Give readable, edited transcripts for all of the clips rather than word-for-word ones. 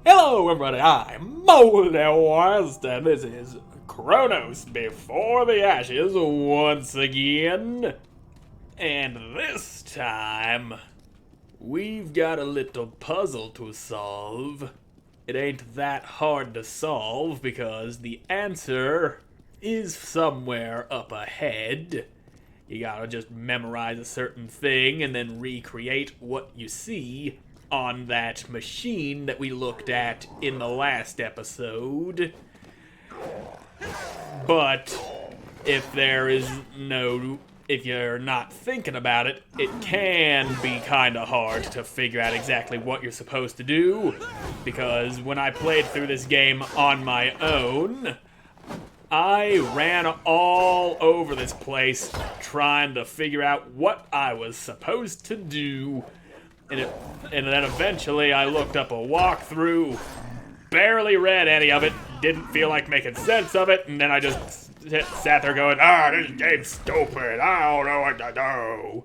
Hello, everybody. I'm Moldy, and this is Chronos Before the Ashes once again. And this time, we've got a little puzzle to solve. It ain't that hard to solve because the answer is somewhere up ahead. You gotta just memorize a certain thing and then recreate what you see on that machine that we looked at in the last episode. But if you're not thinking about it, it can be kind of hard to figure out exactly what you're supposed to do. Because when I played through this game on my own, I ran all over this place trying to figure out what I was supposed to do. And then eventually I looked up a walkthrough, barely read any of it, didn't feel like making sense of it, and then I just sat there going, this game's stupid, I don't know what to do.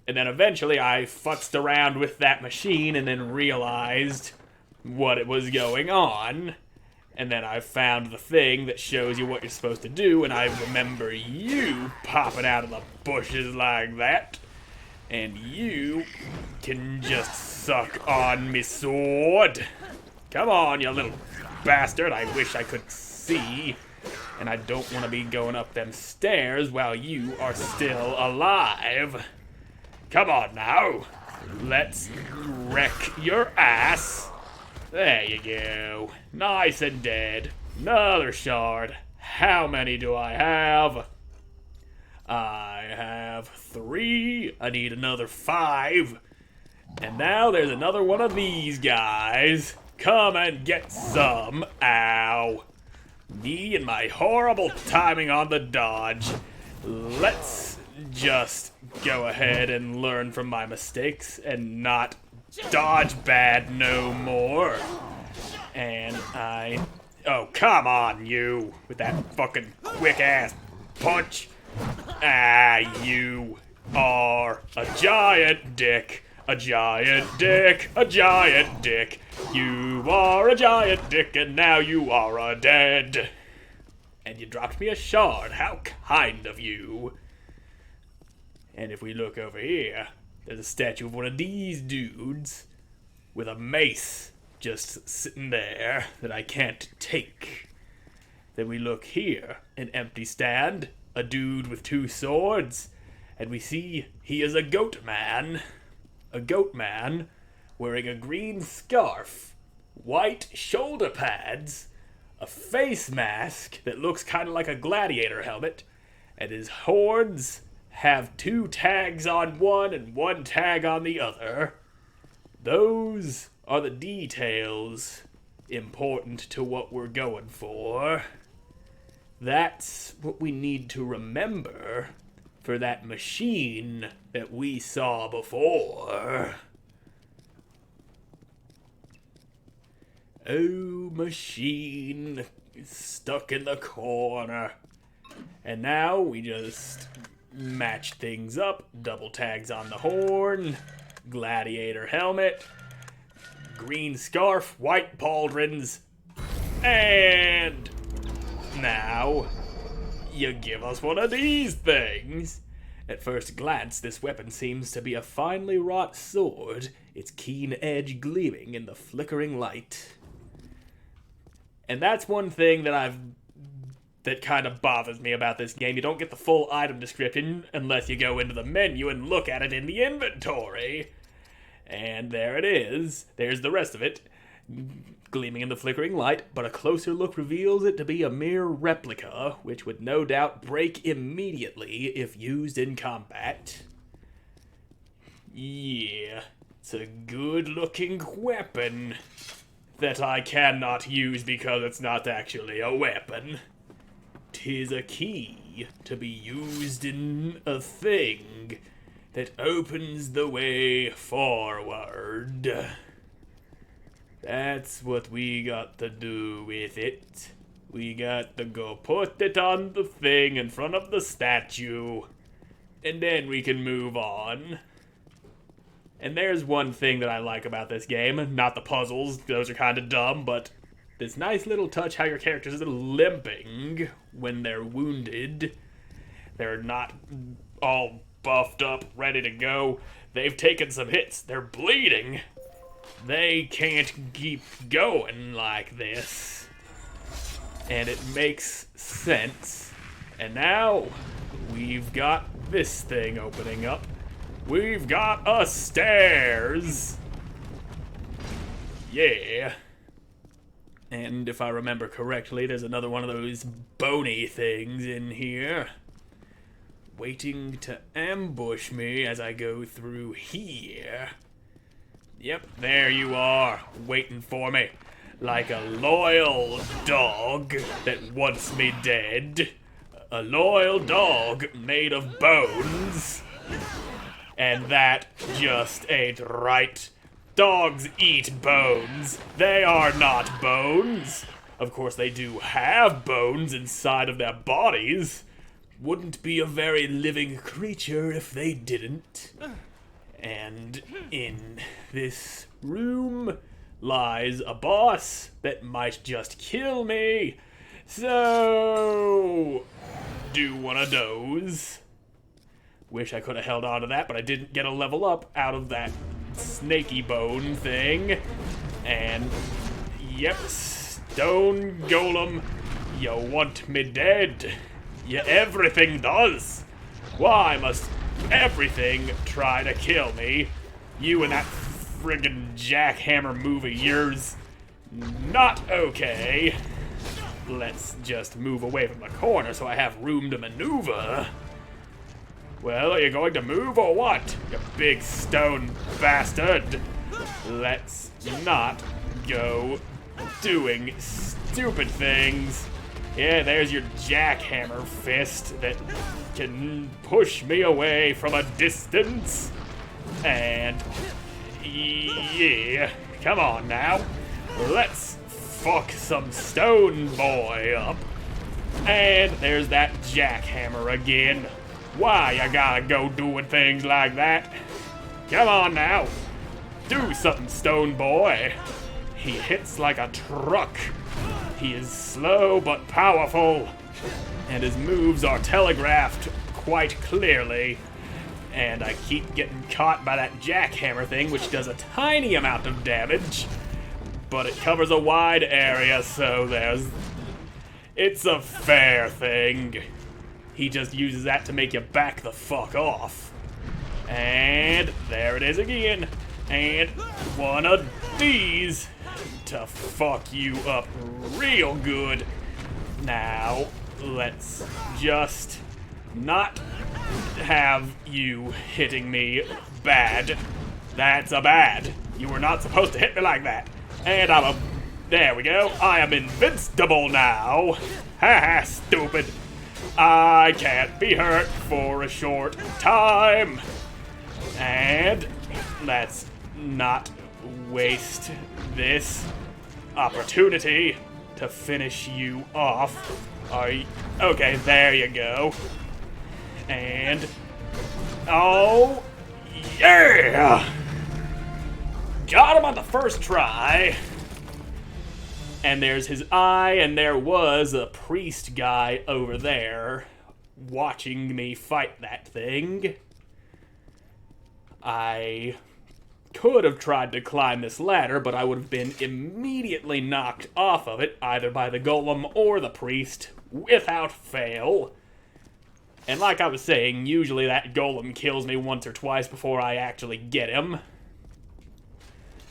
And then eventually I futzed around with that machine and then realized what it was going on. And then I found the thing that shows you what you're supposed to do, and I remember you popping out of the bushes like that. And you can just suck on me sword. Come on, you little bastard. I wish I could see. And I don't want to be going up them stairs while you are still alive. Come on now. Let's wreck your ass. There you go. Nice and dead. Another shard. How many do I have? I have 3. I need another 5. And now there's another one of these guys. Come and get some. Ow. Me and my horrible timing on the dodge. Let's just go ahead and learn from my mistakes and not dodge bad no more. And oh, come on, you. With that fucking quick ass punch. You are a giant dick. A giant dick. A giant dick. You are a giant dick, and now you are dead. And you dropped me a shard. How kind of you. And if we look over here, there's a statue of one of these dudes with a mace just sitting there that I can't take. Then we look here, an empty stand. A dude with 2 swords, and we see he is a goat man. A goat man wearing a green scarf, white shoulder pads, a face mask that looks kind of like a gladiator helmet, and his horns have 2 tags on one and 1 tag on the other. Those are the details important to what we're going for. That's what we need to remember for that machine that we saw before. Oh, machine, stuck in the corner. And now we just match things up. Double tags on the horn, gladiator helmet, green scarf, white pauldrons, and now, you give us one of these things. At first glance, this weapon seems to be a finely wrought sword, its keen edge gleaming in the flickering light. And that's one thing that kind of bothers me about this game. You don't get the full item description unless you go into the menu and look at it in the inventory. And there it is. There's the rest of it, gleaming in the flickering light, but a closer look reveals it to be a mere replica, which would no doubt break immediately if used in combat. Yeah, it's a good-looking weapon that I cannot use because it's not actually a weapon. 'Tis a key to be used in a thing that opens the way forward. That's what we got to do with it. We got to go put it on the thing in front of the statue, and then we can move on. And there's one thing that I like about this game. Not the puzzles, those are kind of dumb, but this nice little touch how your characters are limping when they're wounded. They're not all buffed up, ready to go. They've taken some hits. They're bleeding. They can't keep going like this. And it makes sense. And now we've got this thing opening up. We've got a stairs. Yeah. And if I remember correctly, there's another one of those bony things in here, waiting to ambush me as I go through here. Yep, there you are, waiting for me, like a loyal dog that wants me dead. A loyal dog made of bones. And that just ain't right. Dogs eat bones. They are not bones. Of course, they do have bones inside of their bodies. Wouldn't be a very living creature if they didn't. And in this room lies a boss that might just kill me. So, do one of those. Wish I could have held on to that, but I didn't get a level up out of that snaky bone thing. And, yep, Stone Golem, you want me dead. Everything does. Why must everything try to kill me? You and that friggin' jackhammer move of yours, not okay. Let's just move away from the corner so I have room to maneuver. Well, are you going to move or what, you big stone bastard? Let's not go doing stupid things. Yeah, there's your jackhammer fist that can push me away from a distance. And yeah, come on now. Let's fuck some stone boy up. And there's that jackhammer again. Why you gotta go doing things like that? Come on now. Do something, stone boy. He hits like a truck. He is slow but powerful. And his moves are telegraphed quite clearly. And I keep getting caught by that jackhammer thing, which does a tiny amount of damage. But it covers a wide area, so it's a fair thing. He just uses that to make you back the fuck off. And there it is again. And one of these to fuck you up real good. Now, let's just not have you hitting me bad. That's a bad. You were not supposed to hit me like that. And there we go. I am invincible now. Haha, stupid. I can't be hurt for a short time. And let's not waste this opportunity to finish you off. Okay, there you go. And oh yeah! Got him on the first try. And there's his eye, and there was a priest guy over there watching me fight that thing. I could have tried to climb this ladder, but I would have been immediately knocked off of it, either by the golem or the priest, without fail. And like I was saying, usually that golem kills me once or twice before I actually get him.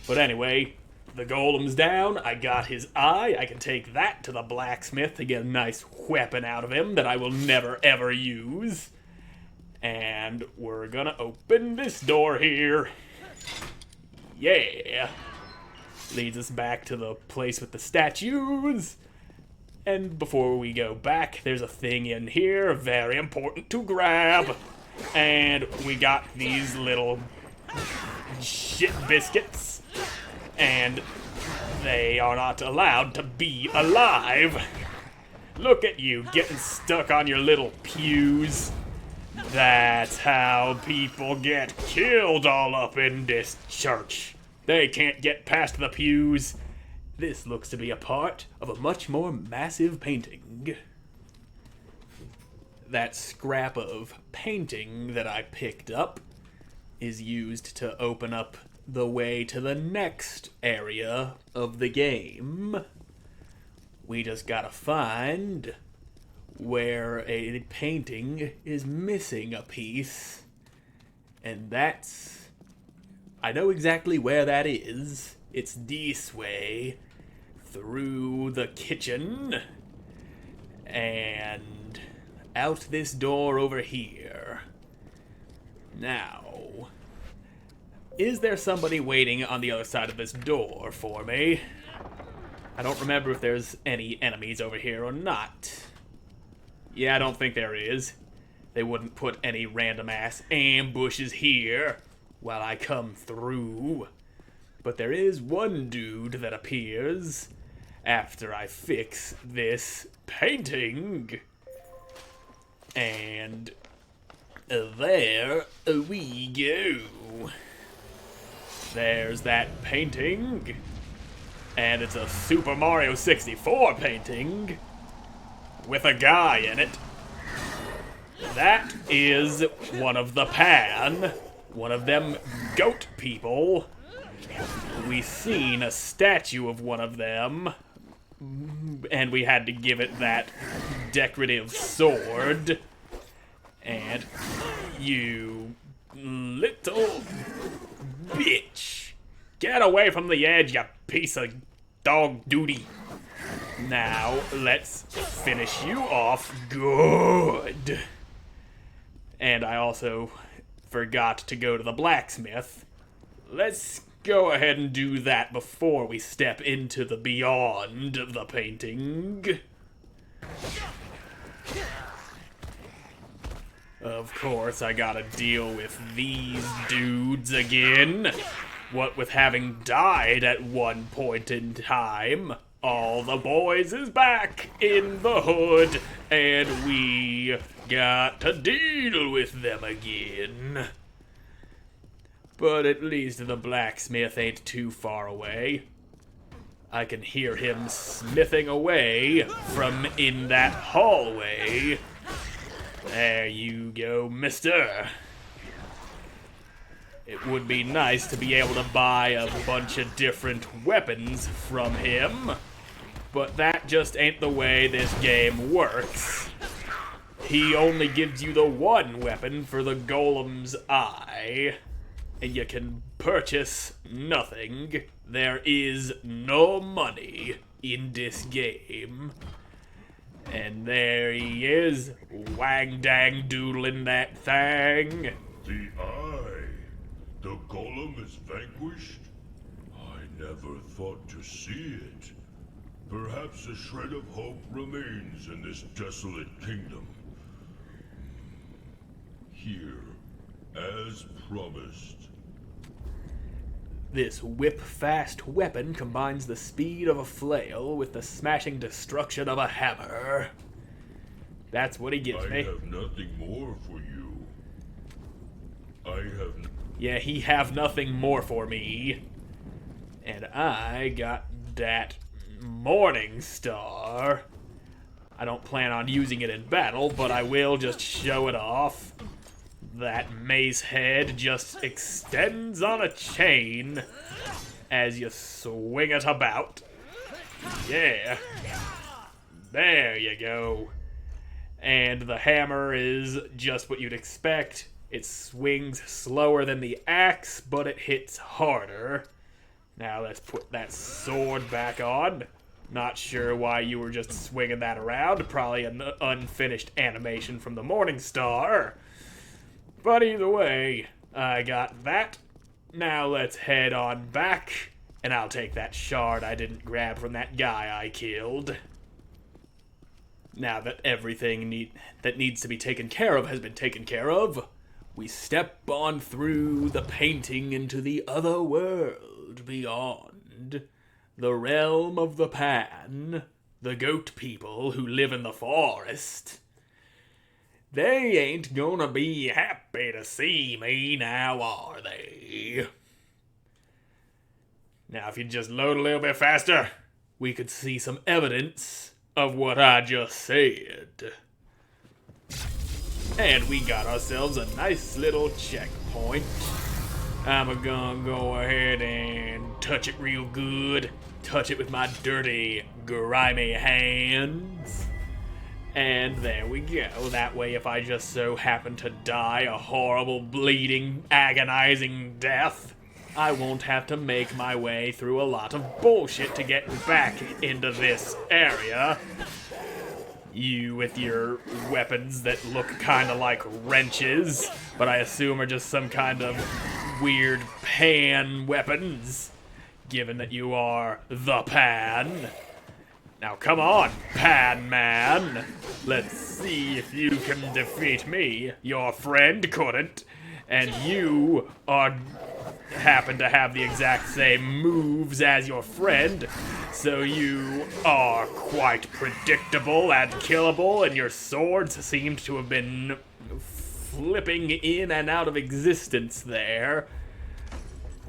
But anyway, the golem's down, I got his eye, I can take that to the blacksmith to get a nice weapon out of him that I will never ever use. And we're gonna open this door here. Yeah. Leads us back to the place with the statues. And before we go back, there's a thing in here, very important to grab. And we got these little shit biscuits. And they are not allowed to be alive. Look at you getting stuck on your little pews. That's how people get killed all up in this church. They can't get past the pews. This looks to be a part of a much more massive painting. That scrap of painting that I picked up is used to open up the way to the next area of the game. We just gotta find where a painting is missing a piece, and that's... I know exactly where that is. It's this way, through the kitchen, and out this door over here. Now, is there somebody waiting on the other side of this door for me? I don't remember if there's any enemies over here or not. Yeah, I don't think there is. They wouldn't put any random-ass ambushes here while I come through. But there is one dude that appears after I fix this painting. And there we go. There's that painting. And it's a Super Mario 64 painting with a guy in it. That is one of the Pan, one of them goat people. We seen a statue of one of them, and we had to give it that decorative sword. And you little bitch, get away from the edge, you piece of dog duty. Now, let's finish you off good. And I also forgot to go to the blacksmith. Let's go ahead and do that before we step into the beyond of the painting. Of course, I gotta deal with these dudes again. What with having died at one point in time, all the boys is back in the hood, and we got to deal with them again. But at least the blacksmith ain't too far away. I can hear him smithing away from in that hallway. There you go, mister. It would be nice to be able to buy a bunch of different weapons from him, but that just ain't the way this game works. He only gives you the one weapon for the golem's eye, and you can purchase nothing. There is no money in this game. And there he is, wang-dang-doodling that thing. The eye. The golem is vanquished? I never thought to see it. Perhaps a shred of hope remains in this desolate kingdom. Here, as promised. This whip-fast weapon combines the speed of a flail with the smashing destruction of a hammer. That's what he gives me. I have nothing more for you. Yeah, he have nothing more for me. And I got that Morning Star. I don't plan on using it in battle, but I will just show it off. That mace head just extends on a chain as you swing it about. Yeah. There you go. And the hammer is just what you'd expect. It swings slower than the axe, but it hits harder. Now let's put that sword back on. Not sure why you were just swinging that around. Probably an unfinished animation from the Morning Star. But either way, I got that. Now let's head on back, and I'll take that shard I didn't grab from that guy I killed. Now that everything that needs to be taken care of has been taken care of, we step on through the painting into the other world beyond. The realm of the Pan, the goat people who live in the forest. They ain't gonna be happy to see me now, are they? Now, if you just load a little bit faster, we could see some evidence of what I just said. And we got ourselves a nice little checkpoint. I'm gonna go ahead and touch it real good. Touch it with my dirty, grimy hands. And there we go. That way, if I just so happen to die a horrible, bleeding, agonizing death, I won't have to make my way through a lot of bullshit to get back into this area. You with your weapons that look kind of like wrenches, but I assume are just some kind of weird pan weapons, given that you are the Pan. Now come on, Pan Man. Let's see if you can defeat me. Your friend couldn't, and you happen to have the exact same moves as your friend, so you are quite predictable and killable, and your swords seem to have been flipping in and out of existence there.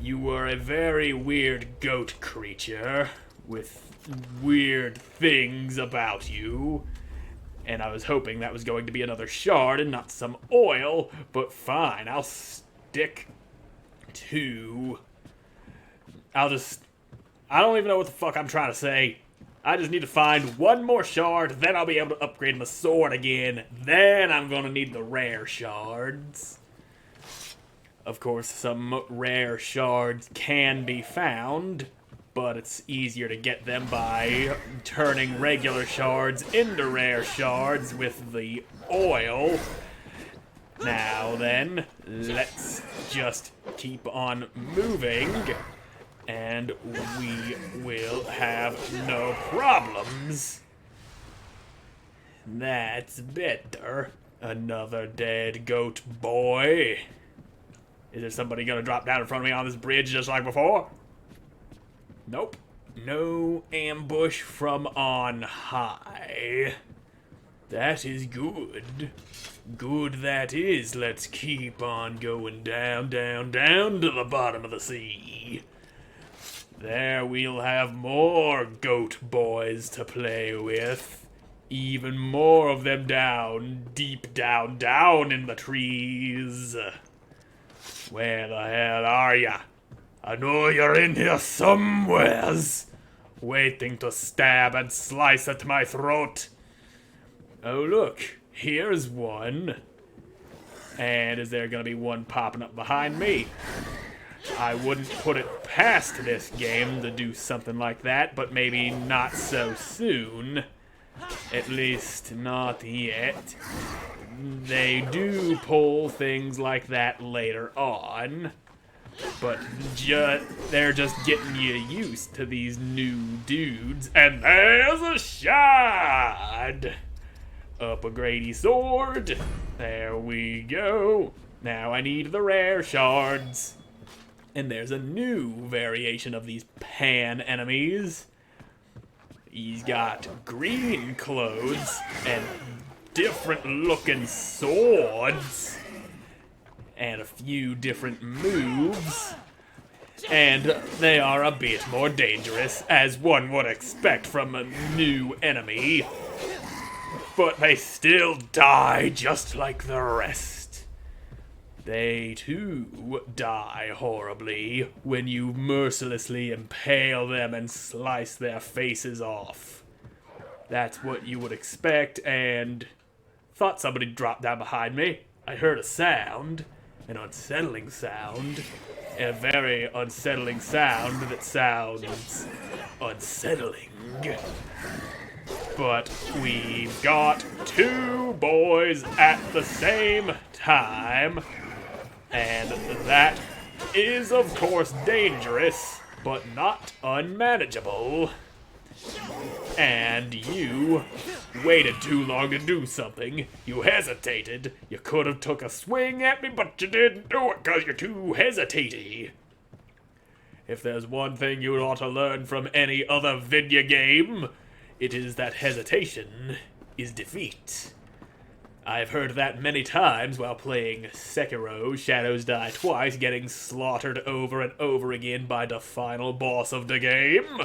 You were a very weird goat creature with weird things about you, and I was hoping that was going to be another shard and not some oil, but fine, I'll stick to... I don't even know what the fuck I'm trying to say. I just need to find one more shard, then I'll be able to upgrade my sword again, then I'm gonna need the rare shards. Of course, some rare shards can be found, but it's easier to get them by turning regular shards into rare shards with the oil. Now then, let's just keep on moving, and we will have no problems. That's better. Another dead goat boy. Is there somebody gonna drop down in front of me on this bridge just like before? Nope. No ambush from on high. That is good. Good that is. Let's keep on going down, down, down to the bottom of the sea. There we'll have more goat boys to play with. Even more of them down, deep down, down in the trees. Where the hell are ya? I know you're in here somewheres, waiting to stab and slice at my throat. Oh look, here's one. And is there gonna be one popping up behind me? I wouldn't put it past this game to do something like that, but maybe not so soon. At least not yet. They do pull things like that later on. But they're just getting you used to these new dudes. And there's a shard! Up a Grady sword. There we go. Now I need the rare shards. And there's a new variation of these pan enemies. He's got green clothes and different looking swords. And a few different moves, and they are a bit more dangerous, as one would expect from a new enemy, but they still die just like the rest. They too die horribly when you mercilessly impale them and slice their faces off. That's what you would expect, and thought somebody dropped down behind me. I heard a sound. An unsettling sound. A very unsettling sound that sounds unsettling. But we've got two boys at the same time. And that is, of course, dangerous, but not unmanageable. And you waited too long to do something. You hesitated. You could have took a swing at me, but you didn't do it because you're too hesitaty. If there's one thing you ought to learn from any other video game, it is that hesitation is defeat. I've heard that many times while playing Sekiro, Shadows Die Twice, getting slaughtered over and over again by the final boss of the game.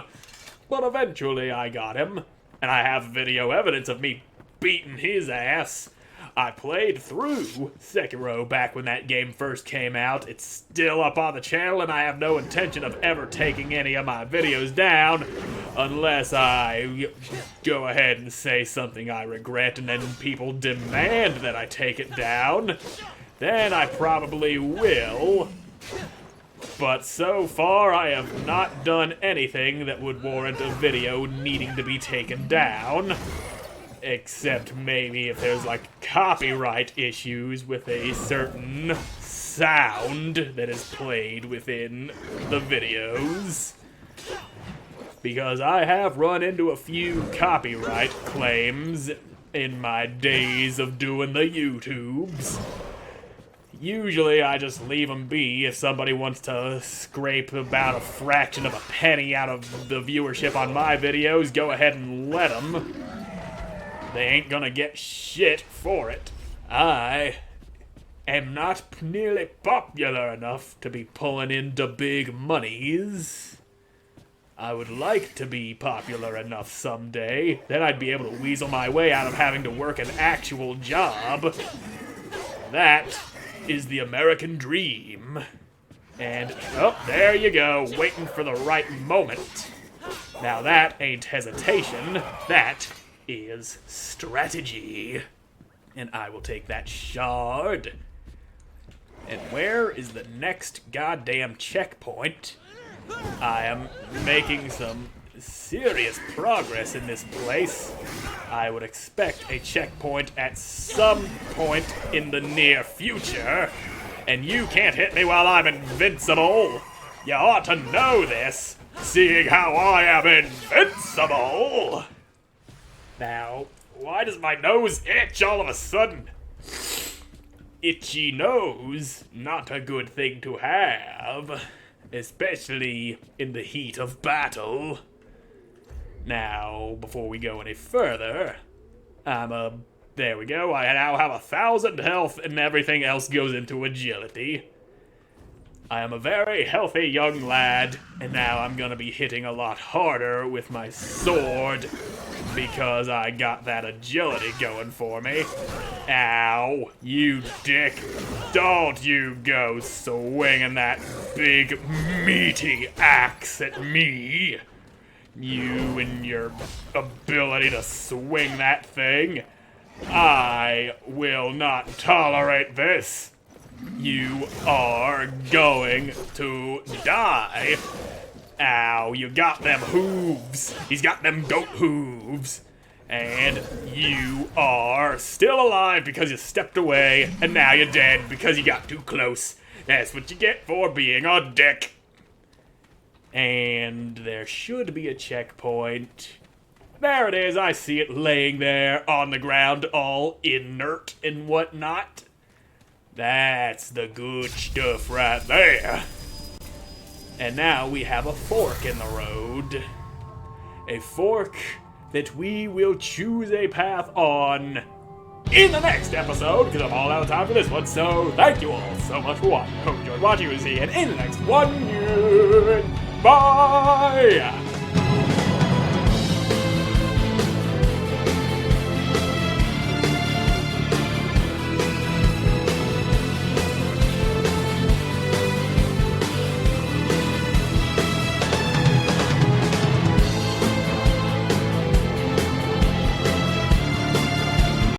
But eventually I got him, and I have video evidence of me beating his ass. I played through Sekiro back when that game first came out. It's still up on the channel, and I have no intention of ever taking any of my videos down unless I go ahead and say something I regret and then people demand that I take it down. Then I probably will. But so far, I have not done anything that would warrant a video needing to be taken down. Except maybe if there's like copyright issues with a certain sound that is played within the videos. Because I have run into a few copyright claims in my days of doing the YouTubes. Usually I just leave them be. If somebody wants to scrape about a fraction of a penny out of the viewership on my videos, go ahead and let them. They ain't gonna get shit for it. I am not nearly popular enough to be pulling in the big monies. I would like to be popular enough someday. Then I'd be able to weasel my way out of having to work an actual job. That is the American dream. And, oh, there you go, waiting for the right moment. Now that ain't hesitation, that is strategy. And I will take that shard. And where is the next goddamn checkpoint? I am making some serious progress in this place. I would expect a checkpoint at some point in the near future. And you can't hit me while I'm invincible. You ought to know this, seeing how I am invincible. Now, why does my nose itch all of a sudden? Itchy nose, not a good thing to have, especially in the heat of battle. Now, before we go any further, there we go, I now have 1,000 health and everything else goes into agility. I am a very healthy young lad, and now I'm gonna be hitting a lot harder with my sword because I got that agility going for me. Ow, you dick. Don't you go swinging that big meaty axe at me. You and your ability to swing that thing. I will not tolerate this. You are going to die. Ow, you got them hooves. He's got them goat hooves. And you are still alive because you stepped away, and now you're dead because you got too close. That's what you get for being a dick. And there should be a checkpoint. There it is, I see it laying there on the ground, all inert and whatnot. That's the good stuff right there. And now we have a fork in the road. A fork that we will choose a path on in the next episode, because I'm all out of time for this one. So thank you all so much for watching. Hope you enjoyed watching. We'll see you in the next one. Bye!